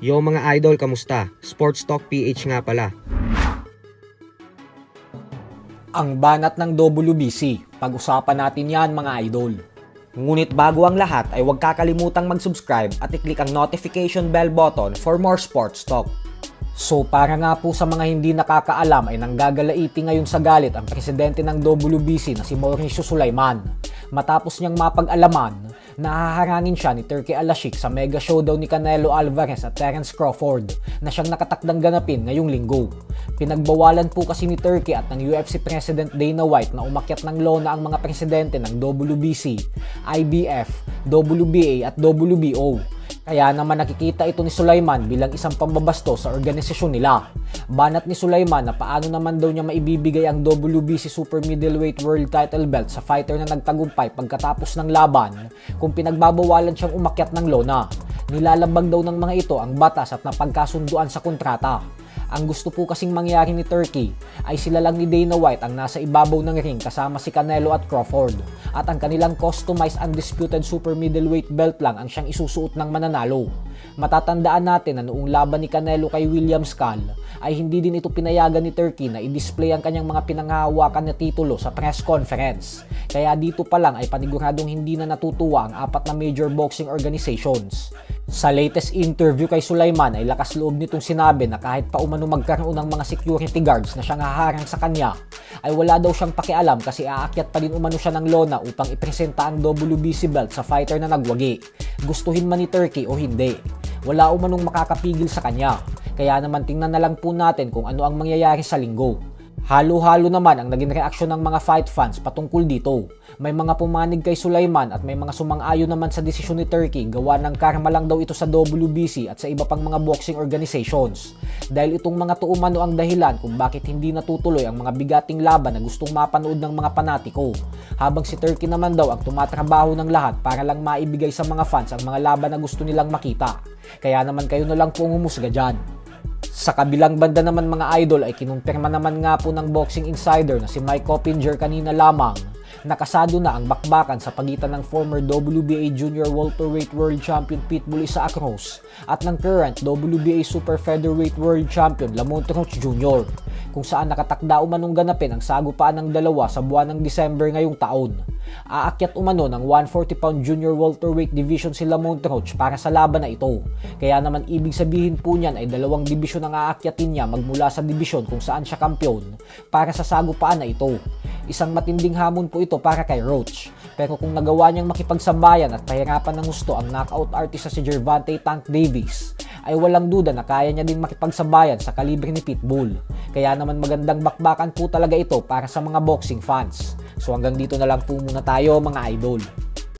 Yo mga idol, kamusta? Sports Talk PH nga pala. Ang banat ng WBC, pag-usapan natin yan mga idol. Ngunit bago ang lahat ay huwag kakalimutang mag-subscribe at i-click ang notification bell button for more sports talk. So para nga po sa mga hindi nakakaalam ay nanggagalaiti ngayon sa galit ang presidente ng WBC na si Mauricio Sulaiman. Matapos niyang mapag-alaman na haharangin siya ni Turki Al-Sheikh sa mega showdown ni Canelo Alvarez at Terence Crawford na siyang nakatakdang ganapin ngayong linggo. Pinagbawalan po kasi ni Turki at ng UFC President Dana White na umakyat ng lona ang mga presidente ng WBC, IBF, WBA at WBO. Kaya naman nakikita ito ni Sulaiman bilang isang pambabasto sa organisasyon nila. Banat ni Sulaiman na paano naman daw niya maibibigay ang WBC Super Middleweight World Title Belt sa fighter na nagtagumpay pagkatapos ng laban kung pinagbabawalan siyang umakyat ng lona. Nilalabag daw ng mga ito ang batas at napagkasunduan sa kontrata. Ang gusto po kasing mangyari ni Turki ay sila lang ni Dana White ang nasa ibabaw ng ring kasama si Canelo at Crawford at ang kanilang customized undisputed super middleweight belt lang ang siyang isusuot ng mananalo. Matatandaan natin na noong laban ni Canelo kay William Skull ay hindi din ito pinayagan ni Turki na i-display ang kanyang mga pinanghahawakan na titulo sa press conference. Kaya dito pa lang ay paniguradong hindi na natutuwa ang apat na major boxing organizations. Sa latest interview kay Sulaiman ay lakas loob nitong sinabi na kahit pa umano magkaroon ng mga security guards na siyang haharang sa kanya ay wala daw siyang pakialam kasi aakyat pa din umano siya ng lona upang ipresenta ang WBC belt sa fighter na nagwagi. Gustuhin man ni Turki o hindi, wala umanong makakapigil sa kanya. Kaya naman tingnan na lang po natin kung ano ang mangyayari sa linggo. Halo-halo naman ang naging reaksyon ng mga fight fans patungkol dito. May mga pumanig kay Sulaiman at may mga sumang-ayon naman sa desisyon ni Turki gawa ng karma lang daw ito sa WBC at sa iba pang mga boxing organizations. Dahil itong mga tuumano ang dahilan kung bakit hindi natutuloy ang mga bigating laban na gustong mapanood ng mga panatiko. Habang si Turki naman daw ang tumatrabaho ng lahat para lang maibigay sa mga fans ang mga laban na gusto nilang makita. Kaya naman kayo na lang po humusga dyan. Sa kabilang banda naman mga idol ay kinumpirma naman nga po ng Boxing Insider na si Mike Coppinger kanina lamang nakasado na ang bakbakan sa pagitan ng former WBA Junior Welterweight World Champion Pitbull Isaac Cruz at ng current WBA Super Featherweight World Champion Lamont Roach Jr. kung saan nakatakda umanong ganapin ang sagupaan ng dalawa sa buwan ng December ngayong taon. Aakyat umano ng 140-pound Junior Welterweight Division si Lamont Roach para sa laban na ito. Kaya naman ibig sabihin po niyan ay dalawang dibisyon ang aakyatin niya magmula sa dibisyon kung saan siya kampiyon para sa sagupaan na ito. Isang matinding hamon po ito para kay Roach. Pero kung nagawa niyang makipagsambayan at pahirapan ng gusto ang knockout artist na si Gervonta Tank Davis, ay walang duda na kaya niya din makipagsambayan sa kalibre ni Pitbull. Kaya naman magandang bakbakan po talaga ito para sa mga boxing fans. So hanggang dito na lang po muna tayo mga idol.